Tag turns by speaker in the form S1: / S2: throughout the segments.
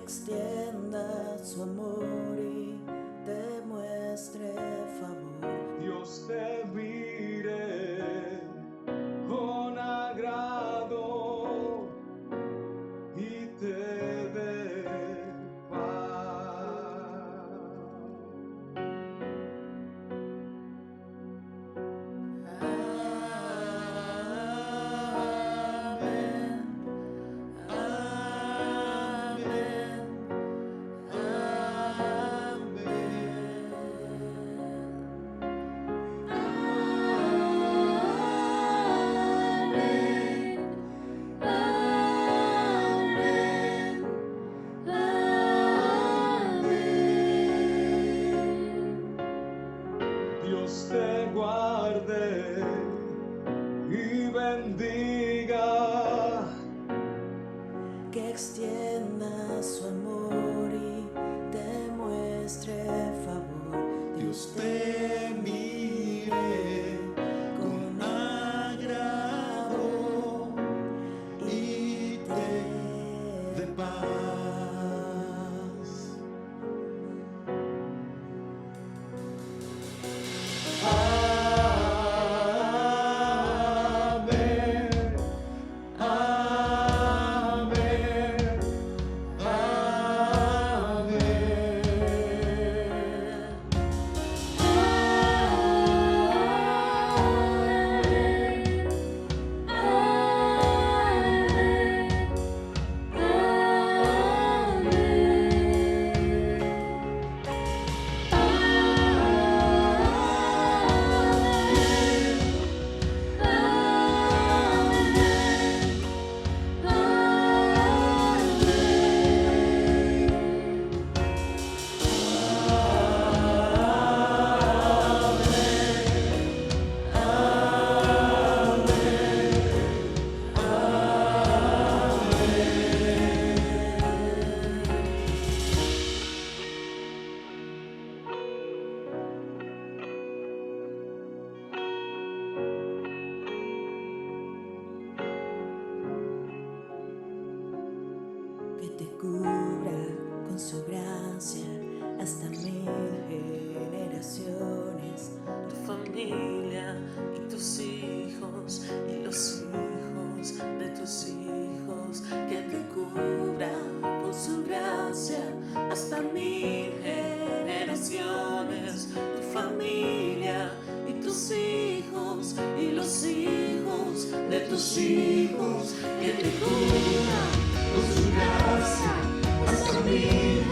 S1: extienda su amor y te muestre favor.
S2: Dios te mire con agrado y te dé paz.
S1: Amén, amén,
S2: Dios te guarde y bendiga,
S1: que extienda su amor y te muestre favor.
S3: Dios te mire con agrado y te dé paz.
S2: amén, amén, amén.
S1: Que te cubra con su gracia hasta 1000 generaciones, tu familia y tus hijos y los hijos de tus hijos. Que te cubra con su gracia hasta 1000 generaciones, tu familia y tus hijos y los hijos de tus hijos. Que te cubra con su gracia hasta 1000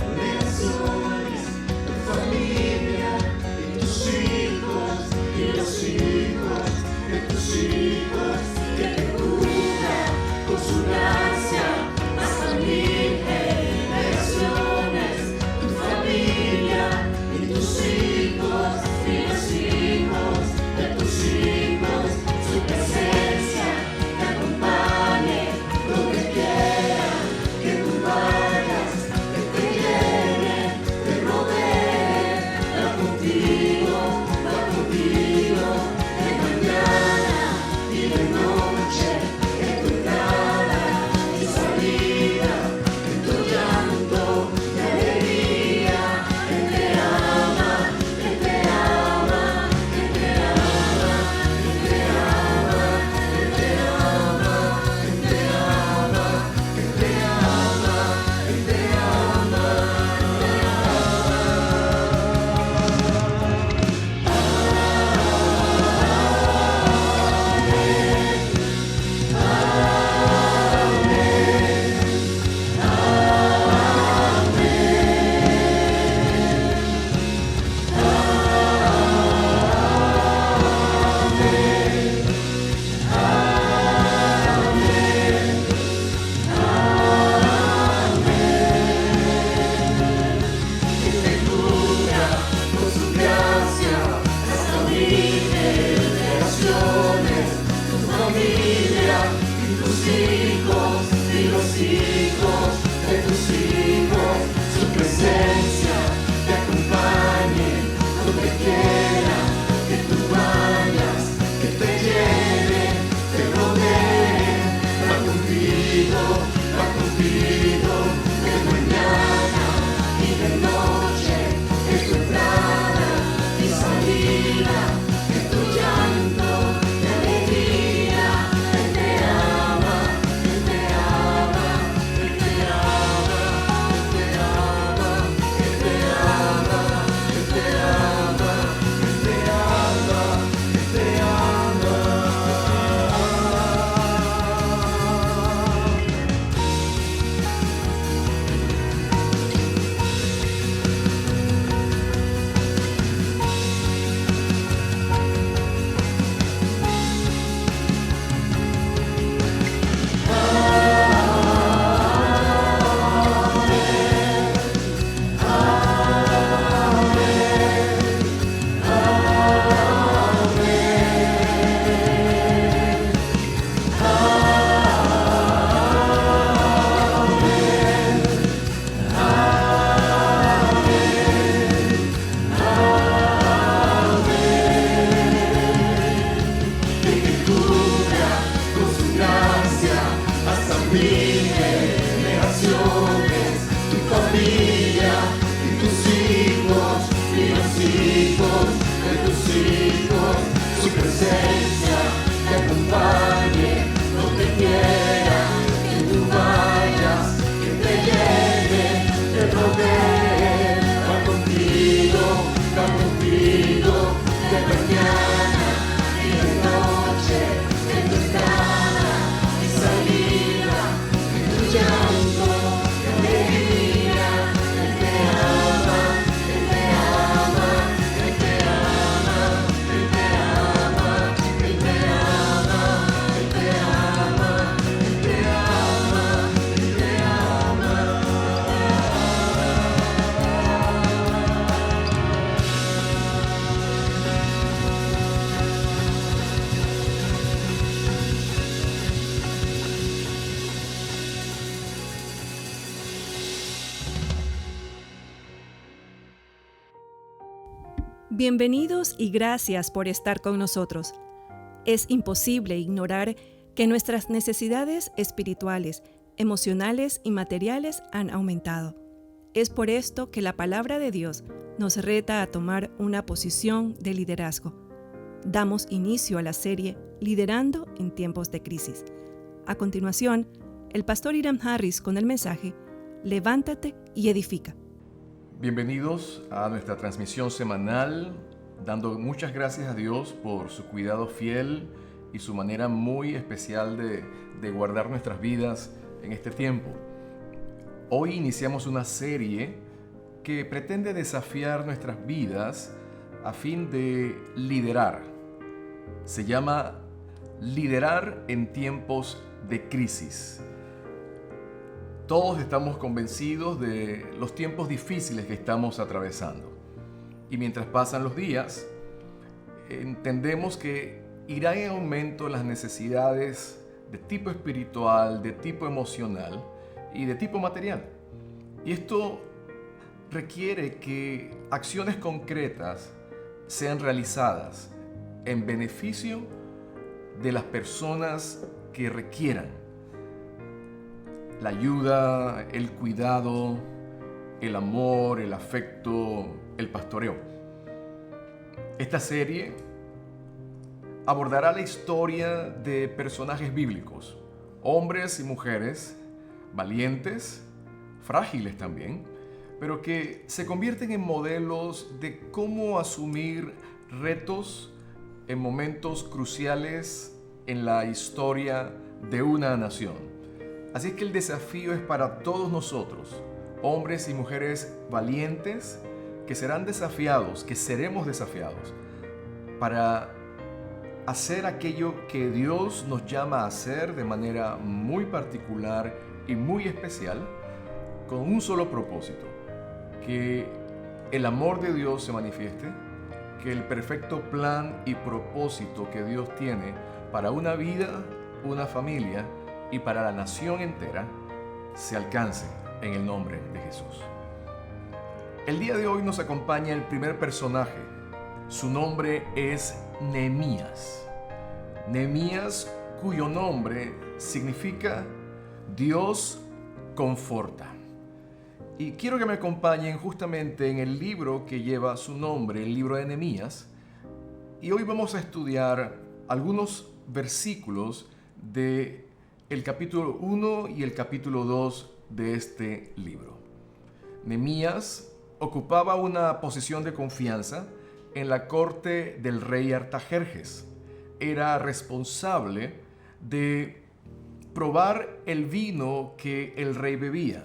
S1: generaciones, tu familia y tus hijos y los hijos de tus hijos. Que te cubra con su gracia hasta 1000 generaciones, tu familia y tus hijos y los hijos de tus hijos. Su presencia te acompañe donde quiera que tú vayas.
S4: Bienvenidos y gracias por estar con nosotros. Es imposible ignorar que nuestras necesidades espirituales, emocionales y materiales han aumentado. Es por esto que la palabra de Dios nos reta a tomar una posición de liderazgo. Damos inicio a la serie Liderando en tiempos de crisis. A continuación, el pastor Hiram Harris con el mensaje Levántate y edifica.
S5: Bienvenidos a nuestra transmisión semanal, dando muchas gracias a Dios por su cuidado fiel y su manera muy especial de guardar nuestras vidas en este tiempo. Hoy iniciamos una serie que pretende desafiar nuestras vidas a fin de liderar. Se llama Liderar en tiempos de crisis. Todos estamos convencidos de los tiempos difíciles que estamos atravesando. Y mientras pasan los días, entendemos que irán en aumento las necesidades de tipo espiritual, de tipo emocional y de tipo material. Y esto requiere que acciones concretas sean realizadas en beneficio de las personas que requieran la ayuda, el cuidado, el amor, el afecto, el pastoreo. Esta serie abordará la historia de personajes bíblicos, hombres y mujeres valientes, frágiles también, pero que se convierten en modelos de cómo asumir retos en momentos cruciales en la historia de una nación. Así es que el desafío es para todos nosotros, hombres y mujeres valientes, que serán desafiados, que seremos desafiados, para hacer aquello que Dios nos llama a hacer de manera muy particular y muy especial, con un solo propósito: que el amor de Dios se manifieste, que el perfecto plan y propósito que Dios tiene para una vida, una familia y para la nación entera se alcance en el nombre de Jesús. El día de hoy nos acompaña el primer personaje. Su nombre es Nehemías. Nehemías, cuyo nombre significa Dios conforta. Y quiero que me acompañen justamente en el libro que lleva su nombre, el libro de Nehemías. Y hoy vamos a estudiar algunos versículos de el capítulo 1 y el capítulo 2 de este libro. Nehemías ocupaba una posición de confianza en la corte del rey Artajerjes. Era responsable de probar el vino que el rey bebía.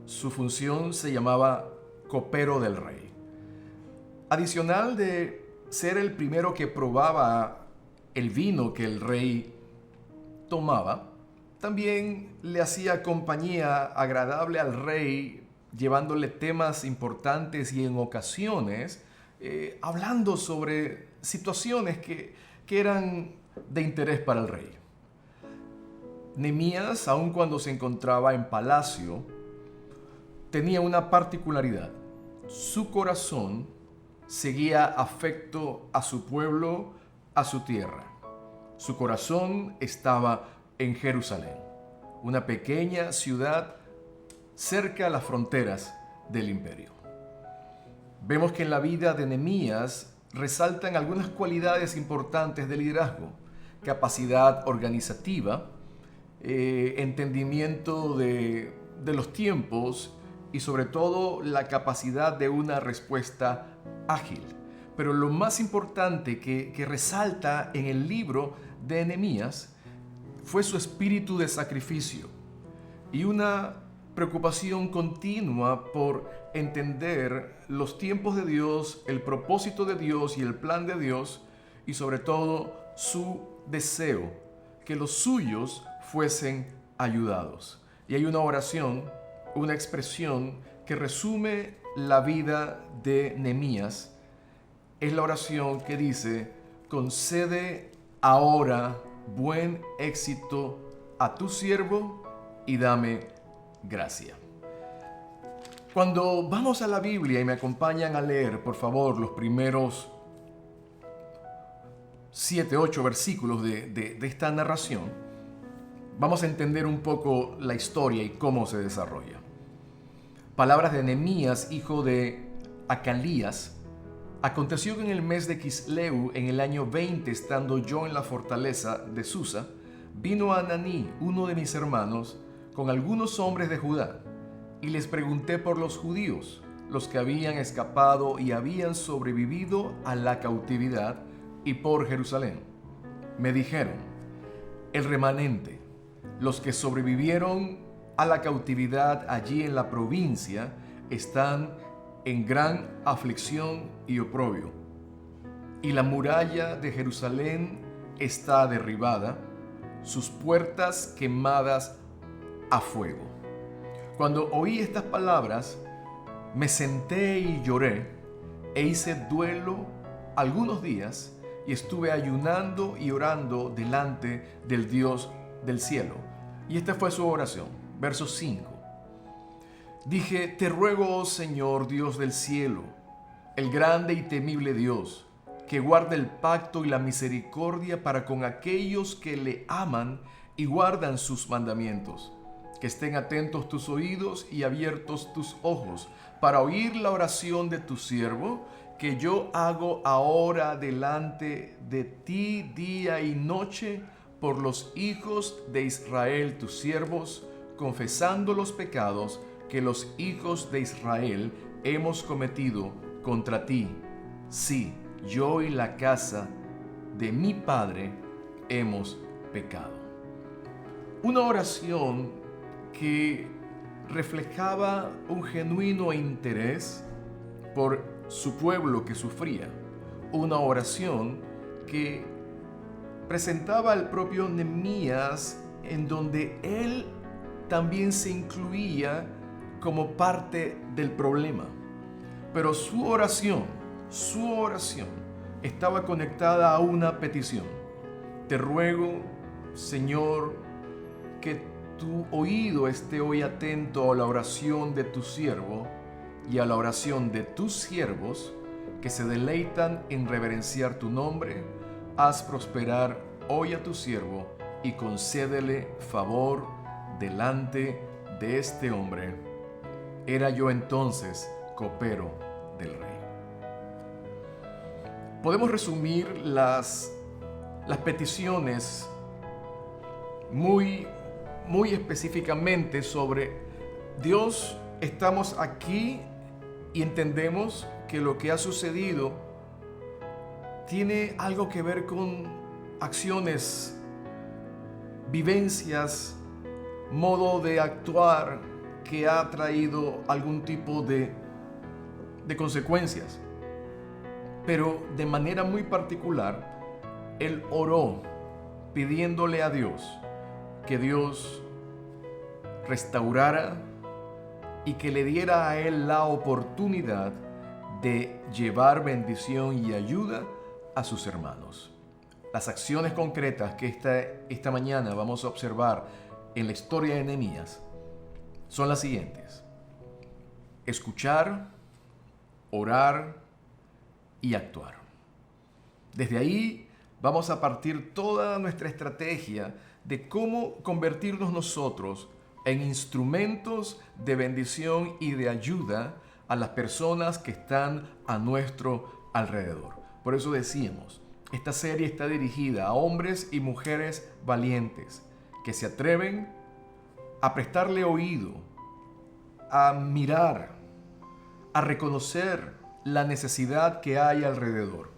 S5: Su función se llamaba copero del rey. Adicional de ser el primero que probaba el vino que el rey tomaba, también le hacía compañía agradable al rey, llevándole temas importantes y en ocasiones hablando sobre situaciones que eran de interés para el rey. Nehemías, aun cuando se encontraba en palacio, tenía una particularidad. Su corazón seguía afecto a su pueblo, a su tierra. Su corazón estaba en Jerusalén, una pequeña ciudad cerca a las fronteras del imperio. Vemos que en la vida de Nehemías resaltan algunas cualidades importantes de liderazgo: capacidad organizativa, entendimiento de los tiempos y sobre todo la capacidad de una respuesta ágil. Pero lo más importante que resalta en el libro de Nehemías fue su espíritu de sacrificio y una preocupación continua por entender los tiempos de Dios, el propósito de Dios y el plan de Dios, y sobre todo su deseo que los suyos fuesen ayudados. Y hay una oración, una expresión que resume la vida de Nehemías. Es la oración que dice: concede ahora buen éxito a tu siervo y dame gracia. Cuando vamos a la Biblia y me acompañan a leer, por favor, los primeros 7, 8 versículos de esta narración, vamos a entender un poco la historia y cómo se desarrolla. Palabras de Nehemías, hijo de Acalías. Aconteció que en el mes de Quisleu, en el año 20, estando yo en la fortaleza de Susa, vino Ananí, uno de mis hermanos, con algunos hombres de Judá, y les pregunté por los judíos, los que habían escapado y habían sobrevivido a la cautividad, y por Jerusalén. Me dijeron: el remanente, los que sobrevivieron a la cautividad allí en la provincia, están en gran aflicción y oprobio, y la muralla de Jerusalén está derribada, sus puertas quemadas a fuego. Cuando oí estas palabras, me senté y lloré, e hice duelo algunos días, y estuve ayunando y orando delante del Dios del cielo. Y esta fue su oración, verso 5. Dije: te ruego, oh Señor, Dios del cielo, el grande y temible Dios, que guarde el pacto y la misericordia para con aquellos que le aman y guardan sus mandamientos. Que estén atentos tus oídos y abiertos tus ojos para oír la oración de tu siervo, que yo hago ahora delante de ti día y noche por los hijos de Israel, tus siervos, confesando los pecados que los hijos de Israel hemos cometido contra ti. Sí, yo y la casa de mi padre hemos pecado. Una oración que reflejaba un genuino interés por su pueblo que sufría. Una oración que presentaba al propio Nehemías, en donde él también se incluía como parte del problema. Pero su oración estaba conectada a una petición. Te ruego, Señor, que tu oído esté hoy atento a la oración de tu siervo y a la oración de tus siervos, que se deleitan en reverenciar tu nombre. Haz prosperar hoy a tu siervo y concédele favor delante de este hombre. Era yo entonces copero del rey. Podemos resumir las peticiones muy específicamente sobre Dios. Estamos aquí y entendemos que lo que ha sucedido tiene algo que ver con acciones, vivencias, modo de actuar que ha traído algún tipo de consecuencias. Pero de manera muy particular, él oró pidiéndole a Dios que Dios restaurara y que le diera a él la oportunidad de llevar bendición y ayuda a sus hermanos. Las acciones concretas que esta mañana vamos a observar en la historia de Nehemías son las siguientes: escuchar, orar y actuar. Desde ahí vamos a partir toda nuestra estrategia de cómo convertirnos nosotros en instrumentos de bendición y de ayuda a las personas que están a nuestro alrededor. Por eso decíamos, esta serie está dirigida a hombres y mujeres valientes que se atreven a prestarle oído, a mirar, a reconocer la necesidad que hay alrededor.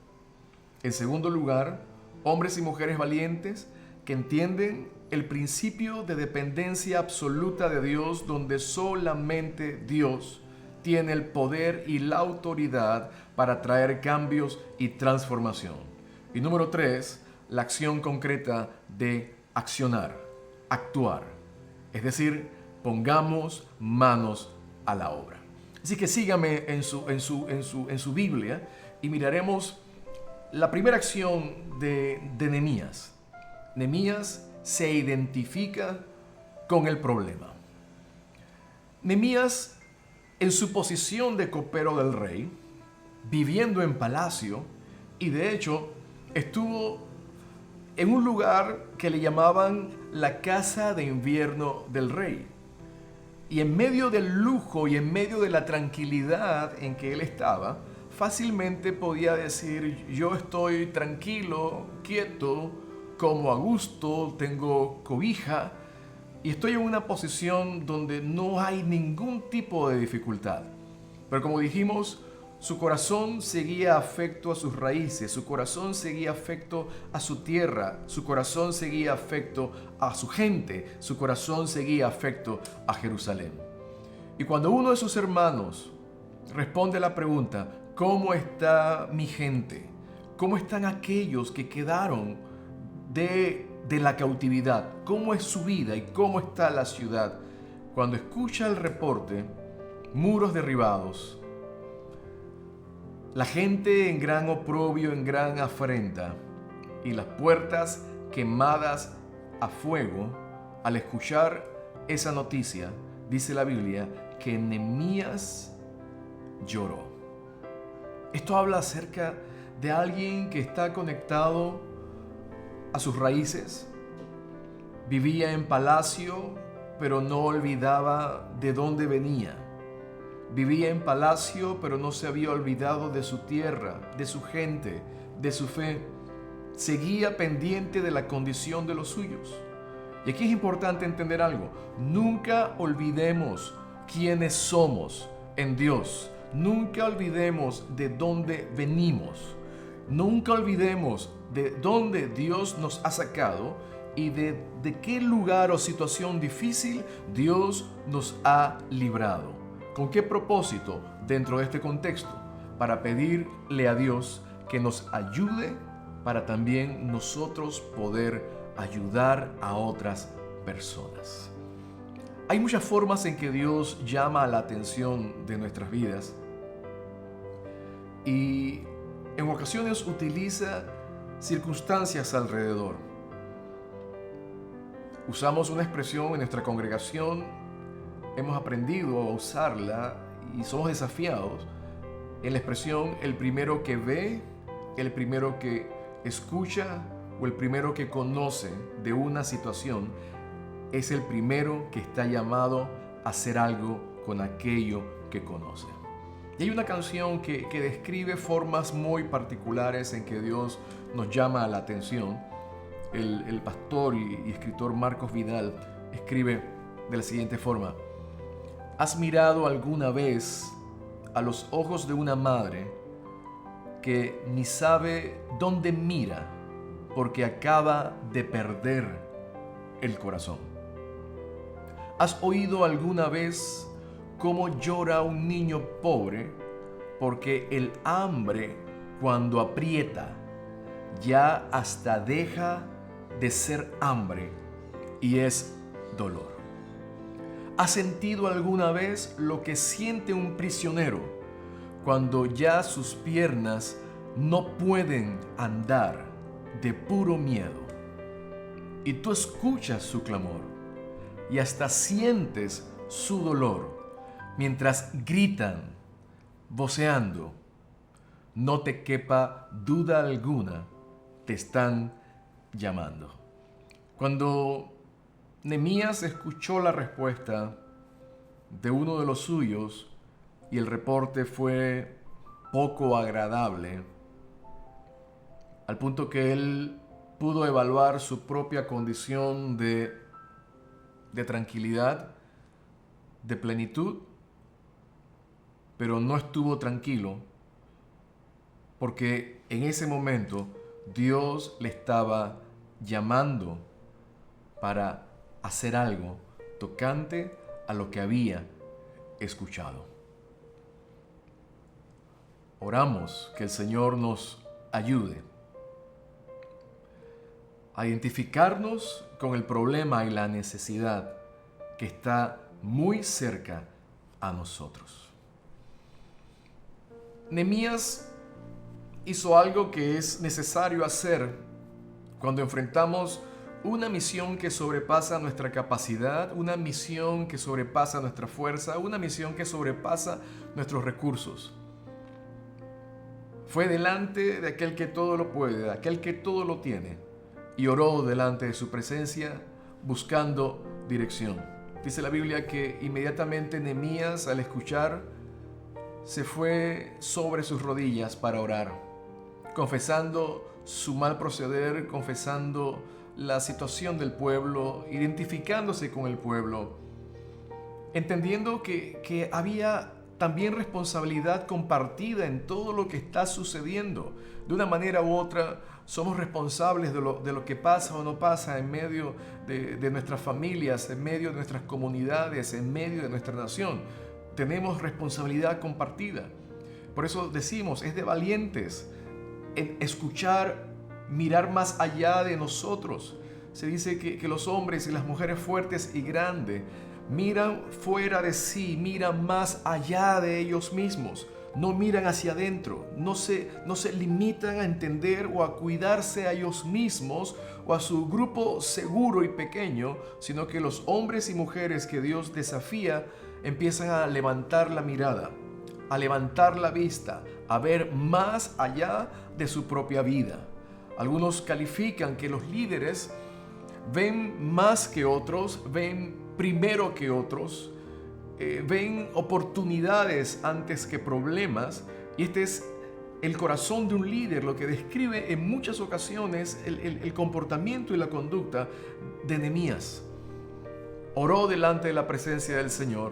S5: En segundo lugar, hombres y mujeres valientes que entienden el principio de dependencia absoluta de Dios, donde solamente Dios tiene el poder y la autoridad para traer cambios y transformación. Y número 3, la acción concreta de accionar, actuar. Es decir, pongamos manos a la obra. Así que sígame en su Biblia y miraremos la primera acción de Nehemías. Nehemías se identifica con el problema. Nehemías, en su posición de copero del rey, viviendo en palacio, y de hecho estuvo en un lugar que le llamaban la casa de invierno del rey. Y en medio del lujo y en medio de la tranquilidad en que él estaba, fácilmente podía decir: yo estoy tranquilo, quieto, como a gusto, tengo cobija y estoy en una posición donde no hay ningún tipo de dificultad. Pero como dijimos, su corazón seguía afecto a sus raíces, su corazón seguía afecto a su tierra, su corazón seguía afecto a su gente, su corazón seguía afecto a Jerusalén. Y cuando uno de sus hermanos responde la pregunta: ¿cómo está mi gente? ¿Cómo están aquellos que quedaron de la cautividad? ¿Cómo es su vida y cómo está la ciudad? Cuando escucha el reporte, muros derribados, la gente en gran oprobio, en gran afrenta, y las puertas quemadas a fuego, al escuchar esa noticia, dice la Biblia que Nehemías lloró. Esto habla acerca de alguien que está conectado a sus raíces. Vivía en palacio, pero no olvidaba de dónde venía. Vivía en palacio, pero no se había olvidado de su tierra, de su gente, de su fe. Seguía pendiente de la condición de los suyos. Y aquí es importante entender algo. Nunca olvidemos quiénes somos en Dios. Nunca olvidemos de dónde venimos. Nunca olvidemos de dónde Dios nos ha sacado y de qué lugar o situación difícil Dios nos ha librado. ¿Con qué propósito dentro de este contexto? Para pedirle a Dios que nos ayude para también nosotros poder ayudar a otras personas. Hay muchas formas en que Dios llama la atención de nuestras vidas y en ocasiones utiliza circunstancias alrededor. Usamos una expresión en nuestra congregación, hemos aprendido a usarla y somos desafiados en la expresión: el primero que ve, el primero que escucha o el primero que conoce de una situación es el primero que está llamado a hacer algo con aquello que conoce. Y hay una canción que describe formas muy particulares en que Dios nos llama la atención. El pastor y escritor Marcos Vidal escribe de la siguiente forma: ¿has mirado alguna vez a los ojos de una madre que ni sabe dónde mira porque acaba de perder el corazón? ¿Has oído alguna vez cómo llora un niño pobre porque el hambre, cuando aprieta, ya hasta deja de ser hambre y es dolor? ¿Has sentido alguna vez lo que siente un prisionero cuando ya sus piernas no pueden andar de puro miedo? Y tú escuchas su clamor y hasta sientes su dolor mientras gritan, voceando. No te quepa duda alguna, te están llamando. Cuando Nehemías escuchó la respuesta de uno de los suyos y el reporte fue poco agradable, al punto que él pudo evaluar su propia condición de tranquilidad, de plenitud, pero no estuvo tranquilo porque en ese momento Dios le estaba llamando para hacer algo tocante a lo que había escuchado. Oramos que el Señor nos ayude a identificarnos con el problema y la necesidad que está muy cerca a nosotros. Nehemías hizo algo que es necesario hacer cuando enfrentamos una misión que sobrepasa nuestra capacidad, una misión que sobrepasa nuestra fuerza, una misión que sobrepasa nuestros recursos. Fue delante de aquel que todo lo puede, de aquel que todo lo tiene, y oró delante de su presencia buscando dirección. Dice la Biblia que inmediatamente Nehemías, al escuchar, se fue sobre sus rodillas para orar, confesando su mal proceder, confesando la situación del pueblo, identificándose con el pueblo, entendiendo que había también responsabilidad compartida en todo lo que está sucediendo. De una manera u otra, somos responsables de lo que pasa o no pasa en medio de nuestras familias, en medio de nuestras comunidades, en medio de nuestra nación. Tenemos responsabilidad compartida. Por eso decimos, es de valientes en escuchar, mirar más allá de nosotros. Se dice que los hombres y las mujeres fuertes y grandes miran fuera de sí, miran más allá de ellos mismos. No miran hacia adentro, no se limitan a entender o a cuidarse a ellos mismos o a su grupo seguro y pequeño, sino que los hombres y mujeres que Dios desafía empiezan a levantar la mirada, a levantar la vista, a ver más allá de su propia vida. Algunos califican que los líderes ven más que otros, ven primero que otros, ven oportunidades antes que problemas, y este es el corazón de un líder, lo que describe en muchas ocasiones el comportamiento y la conducta de Nehemías. Oró delante de la presencia del Señor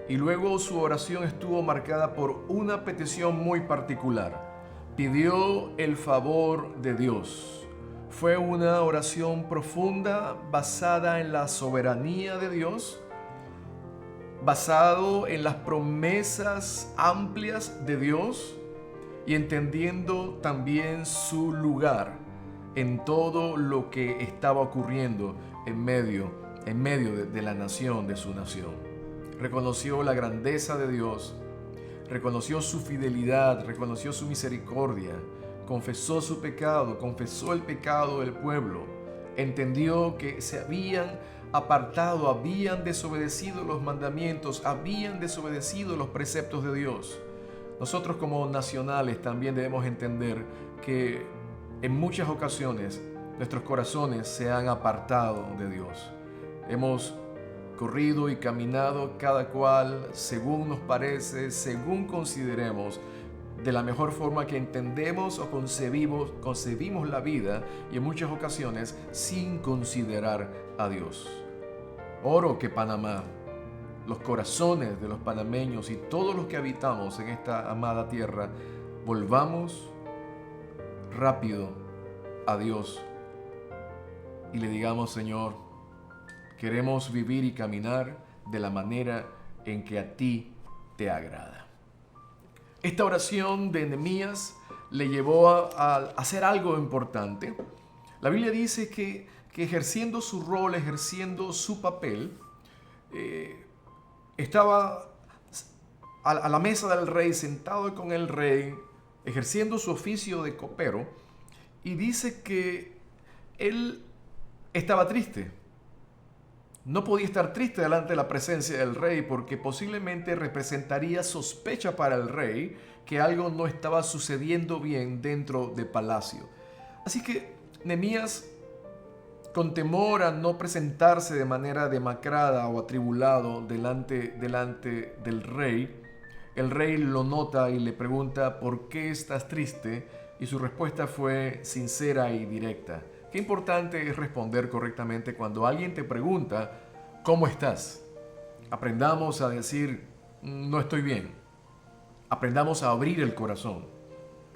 S5: y luego su oración estuvo marcada por una petición muy particular. Pidió el favor de Dios. Fue una oración profunda basada en la soberanía de Dios, basado en las promesas amplias de Dios y entendiendo también su lugar en todo lo que estaba ocurriendo en medio de la nación, de su nación. Reconoció la grandeza de Dios, reconoció su fidelidad, reconoció su misericordia, confesó su pecado, confesó el pecado del pueblo, entendió que se habían apartado, habían desobedecido los mandamientos, habían desobedecido los preceptos de Dios. Nosotros como nacionales también debemos entender que en muchas ocasiones nuestros corazones se han apartado de Dios. Hemos corrido y caminado cada cual según nos parece, según consideremos, de la mejor forma que entendemos o concebimos la vida, y en muchas ocasiones sin considerar a Dios. Oro que Panamá, los corazones de los panameños y todos los que habitamos en esta amada tierra, volvamos rápido a Dios y le digamos: Señor, queremos vivir y caminar de la manera en que a ti te agrada. Esta oración de Nehemías le llevó a hacer algo importante. La Biblia dice que ejerciendo su rol, ejerciendo su papel, estaba a la mesa del rey, sentado con el rey, ejerciendo su oficio de copero, y dice que él estaba triste. No podía estar triste delante de la presencia del rey porque posiblemente representaría sospecha para el rey que algo no estaba sucediendo bien dentro del palacio. Así que Nehemías, con temor a no presentarse de manera demacrada o atribulado delante del rey, el rey lo nota y le pregunta: ¿por qué estás triste? Y su respuesta fue sincera y directa. Qué importante es responder correctamente cuando alguien te pregunta: ¿cómo estás? Aprendamos a decir: no estoy bien. Aprendamos a abrir el corazón.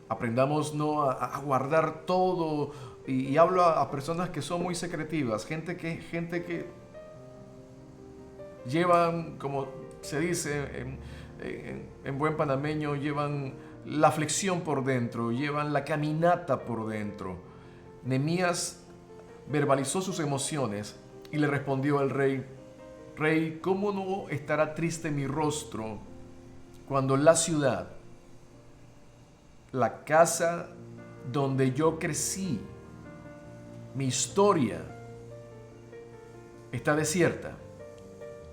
S5: Aprendamos no a guardar todo. Y hablo a personas que son muy secretivas, gente que llevan, como se dice en buen panameño, llevan la aflicción por dentro, llevan la caminata por dentro. Nehemías verbalizó sus emociones y le respondió al rey: Rey, ¿cómo no estará triste mi rostro cuando la ciudad, la casa donde yo crecí, mi historia, está desierta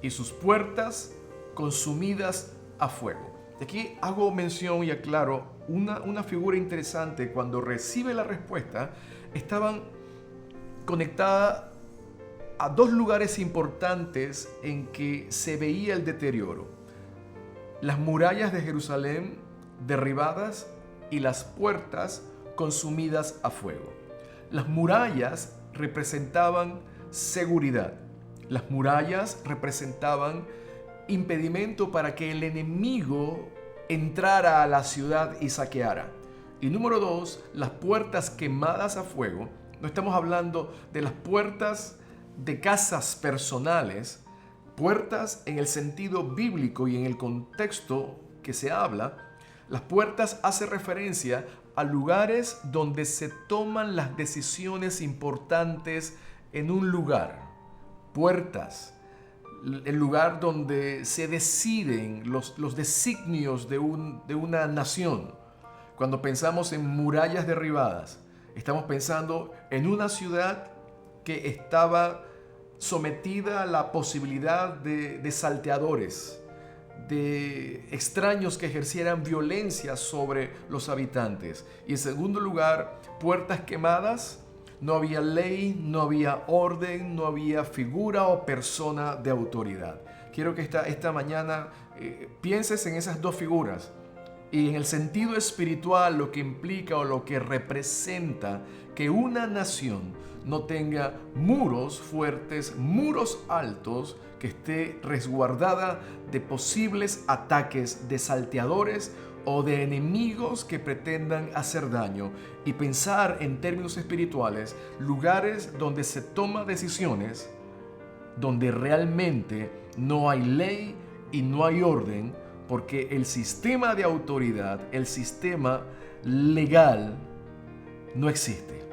S5: y sus puertas consumidas a fuego? Aquí hago mención y aclaro una figura interesante. Cuando recibe la respuesta, estaban conectada a dos lugares importantes en que se veía el deterioro: las murallas de Jerusalén derribadas y las puertas consumidas a fuego. Las murallas representaban seguridad. Las murallas representaban impedimento para que el enemigo entrara a la ciudad y saqueara. Y número dos, las puertas quemadas a fuego. No estamos hablando de las puertas de casas personales, puertas en el sentido bíblico y en el contexto que se habla. Las puertas hace referencia a lugares donde se toman las decisiones importantes en un lugar. Puertas, el lugar donde se deciden los designios de una nación. Cuando pensamos en murallas derribadas, estamos pensando en una ciudad que estaba sometida a la posibilidad de salteadores, de extraños que ejercieran violencia sobre los habitantes. Y en segundo lugar, puertas quemadas. No había ley, no había orden, no había figura o persona de autoridad. Quiero que esta mañana pienses en esas dos figuras y en el sentido espiritual lo que implica o lo que representa que una nación no tenga muros fuertes, muros altos, que esté resguardada de posibles ataques de salteadores o de enemigos que pretendan hacer daño, y pensar en términos espirituales, lugares donde se toman decisiones, donde realmente no hay ley y no hay orden, porque el sistema de autoridad, el sistema legal no existe.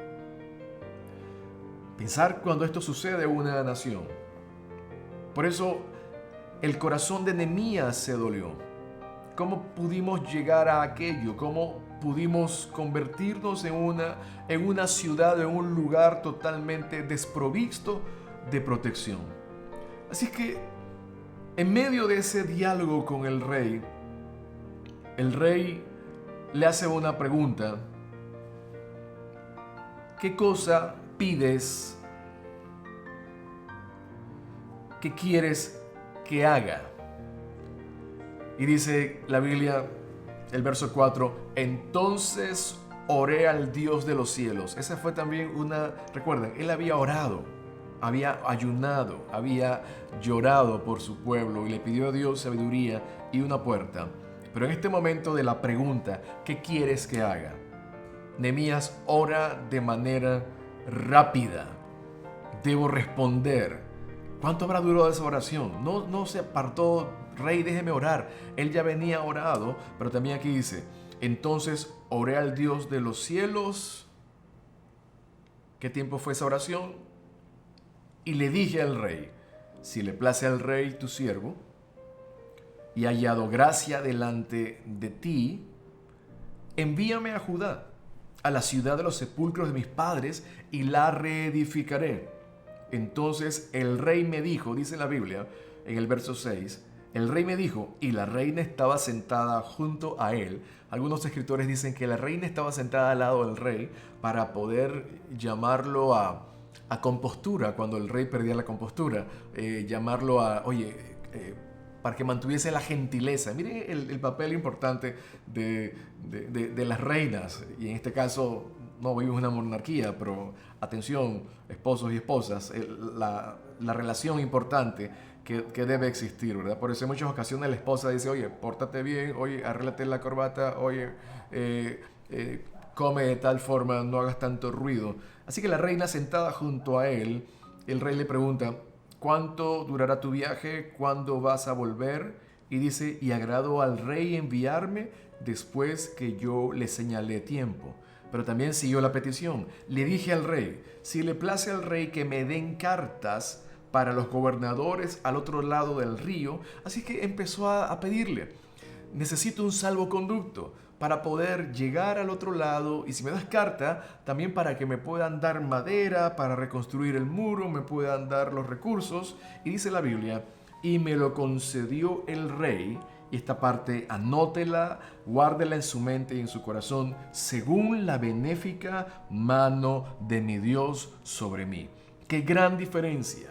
S5: Pensar cuando esto sucede en una nación. Por eso el corazón de Nehemías se dolió. ¿Cómo pudimos llegar a aquello? ¿Cómo pudimos convertirnos en una ciudad, en un lugar totalmente desprovisto de protección? Así que en medio de ese diálogo con el rey le hace una pregunta. ¿Qué cosa pides? ¿Qué quieres que haga? Y dice la Biblia, el verso 4, entonces oré al Dios de los cielos. Esa fue también recuerden, él había orado, había ayunado, había llorado por su pueblo y le pidió a Dios sabiduría y una puerta. Pero en este momento de la pregunta, ¿qué quieres que haga? Nehemías ora de manera rápida. Debo responder. ¿Cuánto habrá durado esa oración? No se apartó, rey, déjeme orar. Él ya venía orado, pero también aquí dice, entonces oré al Dios de los cielos. ¿Qué tiempo fue esa oración? Y le dije al rey, si le place al rey tu siervo, y hallado gracia delante de ti, envíame a Judá, a la ciudad de los sepulcros de mis padres, y la reedificaré. Entonces el rey me dijo, dice la Biblia, en el verso 6, el rey me dijo, y la reina estaba sentada junto a él. Algunos escritores dicen que la reina estaba sentada al lado del rey para poder llamarlo a compostura, cuando el rey perdía la compostura, llamarlo para que mantuviese la gentileza. Miren el papel importante de las reinas, y en este caso no vivimos una monarquía, pero atención, esposos y esposas, la relación importante que debe existir, ¿verdad? Por eso en muchas ocasiones la esposa dice, oye, pórtate bien, oye, arréglate la corbata, oye, come de tal forma, no hagas tanto ruido. Así que la reina sentada junto a él, el rey le pregunta, ¿cuánto durará tu viaje? ¿Cuándo vas a volver? Y dice, y agradó al rey enviarme después que yo le señalé tiempo. Pero también siguió la petición. Le dije al rey, si le place al rey que me den cartas para los gobernadores al otro lado del río. Así que empezó a pedirle, necesito un salvoconducto para poder llegar al otro lado, y si me das carta, también para que me puedan dar madera para reconstruir el muro, me puedan dar los recursos. Y dice la Biblia, y me lo concedió el rey, Y esta parte anótela, guárdela en su mente y en su corazón, según la benéfica mano de mi Dios sobre mí. ¡Qué gran diferencia!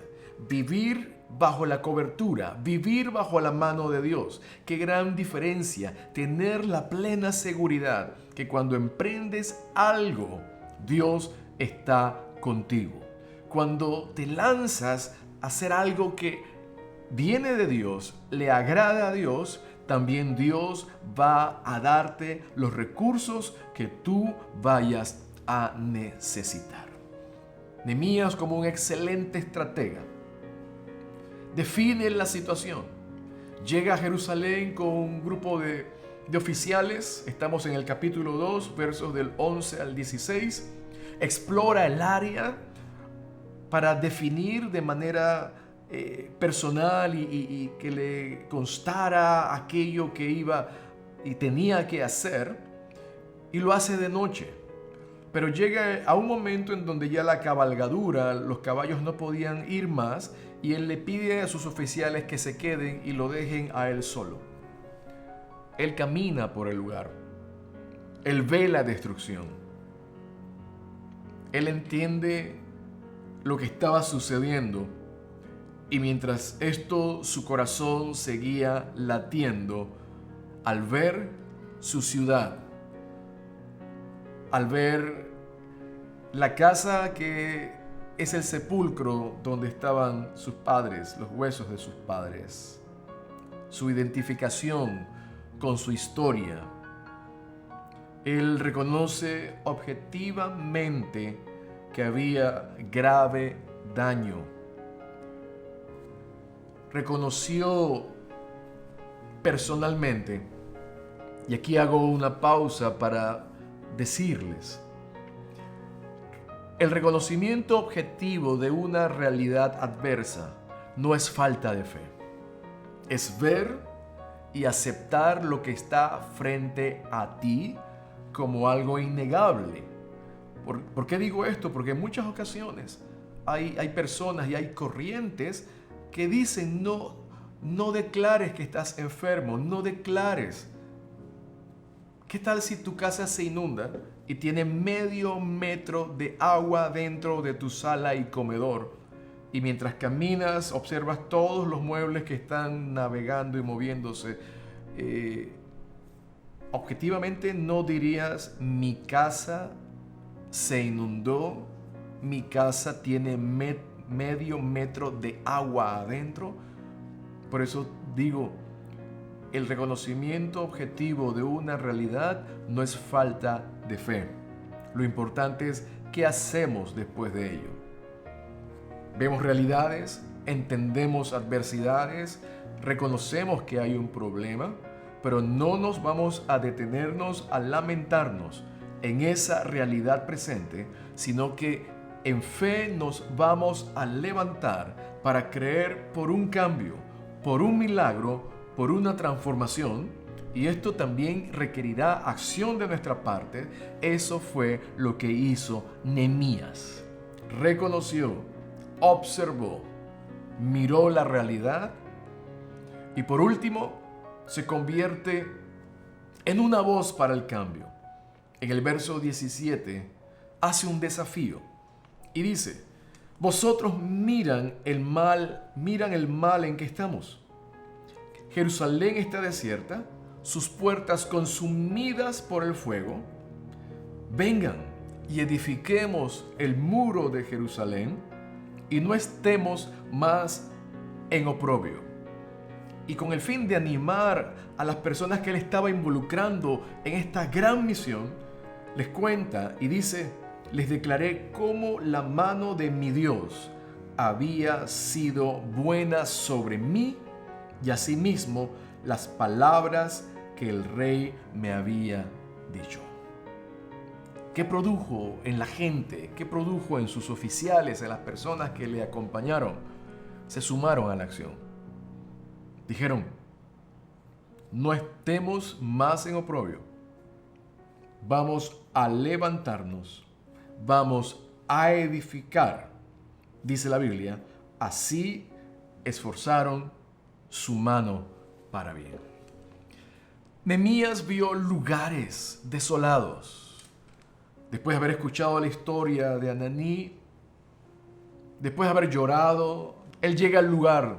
S5: Vivir bajo la cobertura, vivir bajo la mano de Dios. ¡Qué gran diferencia! Tener la plena seguridad que cuando emprendes algo, Dios está contigo. Cuando te lanzas a hacer algo que viene de Dios, le agrada a Dios, también Dios va a darte los recursos que tú vayas a necesitar. Nehemías, como un excelente estratega, define la situación. Llega a Jerusalén con un grupo de oficiales. Estamos en el capítulo 2, versos del 11 al 16. Explora el área para definir de manera personal y que le constara aquello que iba y tenía que hacer, y lo hace de noche. Pero llega a un momento en donde ya la cabalgadura, los caballos no podían ir más, y él le pide a sus oficiales que se queden y lo dejen a él solo. Él camina por el lugar. Él ve la destrucción. Él entiende lo que estaba sucediendo. Y mientras esto, su corazón seguía latiendo al ver su ciudad, al ver la casa que es el sepulcro donde estaban sus padres, los huesos de sus padres, su identificación con su historia. Él reconoce objetivamente que había grave daño. Reconoció personalmente, y aquí hago una pausa para decirles, el reconocimiento objetivo de una realidad adversa no es falta de fe, es ver y aceptar lo que está frente a ti como algo innegable. ¿Por qué digo esto? Porque en muchas ocasiones hay personas y hay corrientes que dicen no declares que estás enfermo, no declares. ¿Qué tal si tu casa se inunda y tiene medio metro de agua dentro de tu sala y comedor? Y mientras caminas observas todos los muebles que están navegando y moviéndose. Objetivamente no dirías, mi casa se inundó, mi casa tiene medio metro de agua adentro. Por eso digo, el reconocimiento objetivo de una realidad no es falta de fe. Lo importante es qué hacemos después de ello. Vemos realidades, entendemos adversidades, reconocemos que hay un problema, pero no nos vamos a detenernos a lamentarnos en esa realidad presente, sino que en fe nos vamos a levantar para creer por un cambio, por un milagro, por una transformación, y esto también requerirá acción de nuestra parte. Eso fue lo que hizo Nehemías. Reconoció, observó, miró la realidad y por último se convierte en una voz para el cambio. En el verso 17 hace un desafío y dice: vosotros miran el mal en que estamos. Jerusalén está desierta, sus puertas consumidas por el fuego. Vengan y edifiquemos el muro de Jerusalén y no estemos más en oprobio. Y con el fin de animar a las personas que él estaba involucrando en esta gran misión, les cuenta y dice: les declaré cómo la mano de mi Dios había sido buena sobre mí, y asimismo las palabras que el rey me había dicho. ¿Qué produjo en la gente? ¿Qué produjo en sus oficiales, en las personas que le acompañaron? Se sumaron a la acción. Dijeron: no estemos más en oprobio. Vamos a levantarnos. Vamos a edificar. Dice la Biblia, así esforzaron su mano para bien. Nehemías vio lugares desolados. Después de haber escuchado la historia de Ananí, después de haber llorado, él llega al lugar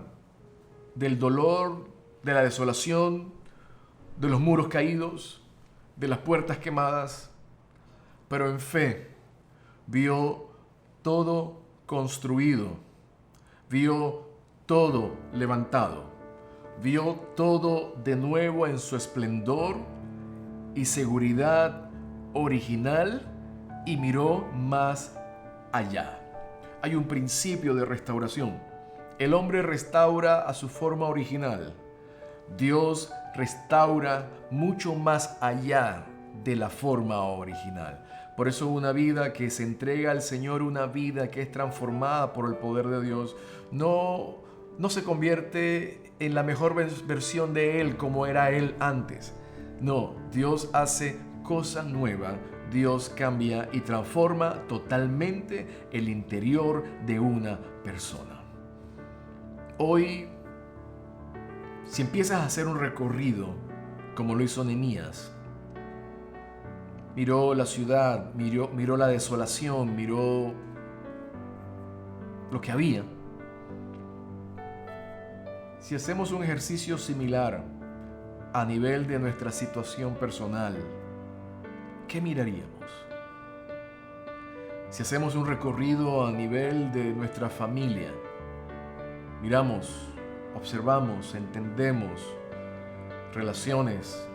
S5: del dolor, de la desolación, de los muros caídos, de las puertas quemadas, pero en fe vio todo construido, vio todo levantado, vio todo de nuevo en su esplendor y seguridad original y miró más allá. Hay un principio de restauración. El hombre restaura a su forma original. Dios restaura mucho más allá de la forma original. Por eso una vida que se entrega al Señor, una vida que es transformada por el poder de Dios, no se convierte en la mejor versión de Él como era Él antes. No, Dios hace cosa nueva. Dios cambia y transforma totalmente el interior de una persona. Hoy, si empiezas a hacer un recorrido como lo hizo Nehemías, miró la ciudad, miró la desolación, miró lo que había. Si hacemos un ejercicio similar a nivel de nuestra situación personal, ¿qué miraríamos? Si hacemos un recorrido a nivel de nuestra familia, miramos, observamos, entendemos relaciones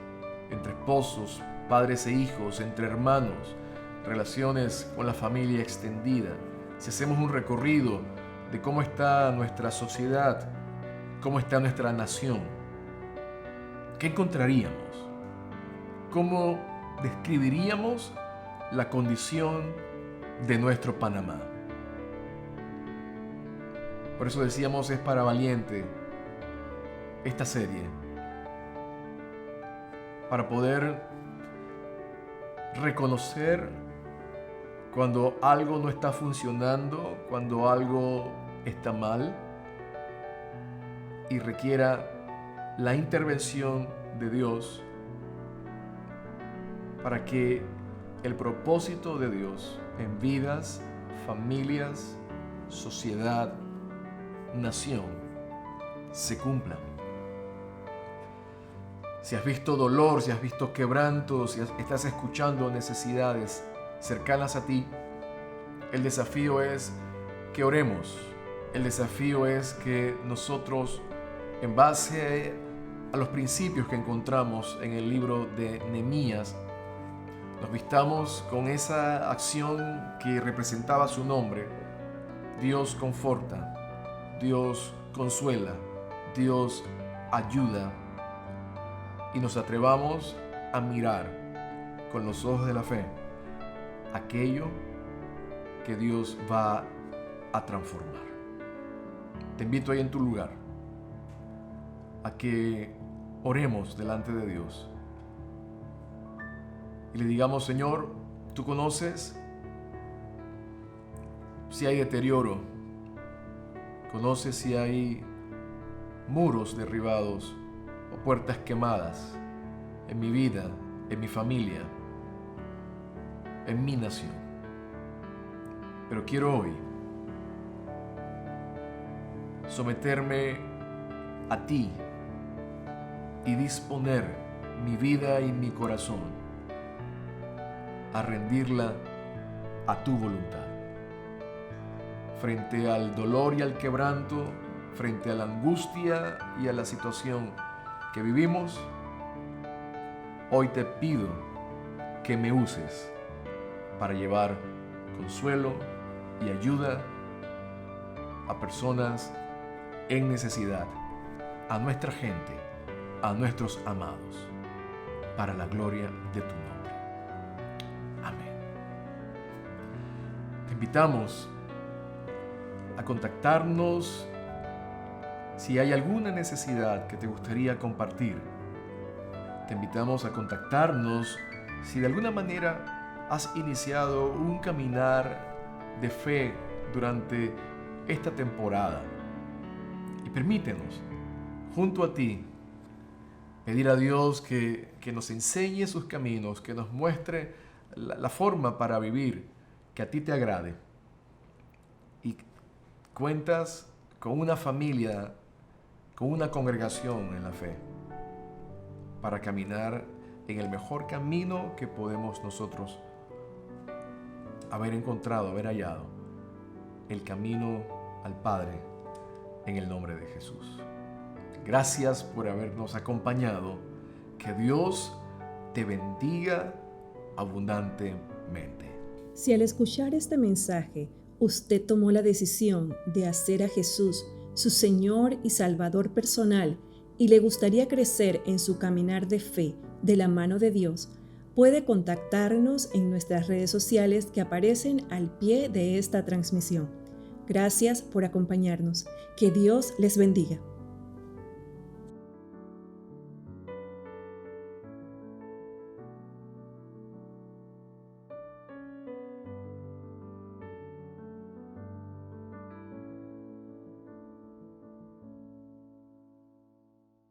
S5: entre esposos, padres e hijos, entre hermanos, relaciones con la familia extendida. Si hacemos un recorrido de cómo está nuestra sociedad, cómo está nuestra nación, ¿qué encontraríamos? ¿Cómo describiríamos la condición de nuestro Panamá? Por eso decíamos, es para valiente esta serie, para poder reconocer cuando algo no está funcionando, cuando algo está mal y requiera la intervención de Dios para que el propósito de Dios en vidas, familias, sociedad, nación se cumpla. Si has visto dolor, si has visto quebranto, si estás escuchando necesidades cercanas a ti, el desafío es que oremos. El desafío es que nosotros, en base a los principios que encontramos en el libro de Nehemías, nos vistamos con esa acción que representaba su nombre. Dios conforta, Dios consuela, Dios ayuda, y nos atrevamos a mirar con los ojos de la fe aquello que Dios va a transformar. Te invito ahí en tu lugar a que oremos delante de Dios y le digamos: Señor, tú conoces si hay deterioro, conoces si hay muros derribados o puertas quemadas en mi vida, en mi familia, en mi nación. Pero quiero hoy someterme a ti y disponer mi vida y mi corazón a rendirla a tu voluntad. Frente al dolor y al quebranto, frente a la angustia y a la situación que vivimos, hoy te pido que me uses para llevar consuelo y ayuda a personas en necesidad, a nuestra gente, a nuestros amados, para la gloria de tu nombre. Amén. Te invitamos a contactarnos si hay alguna necesidad que te gustaría compartir. Te invitamos a contactarnos si de alguna manera has iniciado un caminar de fe durante esta temporada. Y permítenos, junto a ti, pedir a Dios que que nos enseñe sus caminos, que nos muestre la forma para vivir que a ti te agrade. Y cuentas con una familia, con una congregación en la fe, para caminar en el mejor camino que podemos nosotros haber encontrado, haber hallado, el camino al Padre, en el nombre de Jesús. Gracias por habernos acompañado. Que Dios te bendiga abundantemente.
S4: Si al escuchar este mensaje usted tomó la decisión de hacer a Jesús su Señor y Salvador personal y le gustaría crecer en su caminar de fe de la mano de Dios, puede contactarnos en nuestras redes sociales que aparecen al pie de esta transmisión. Gracias por acompañarnos. Que Dios les bendiga.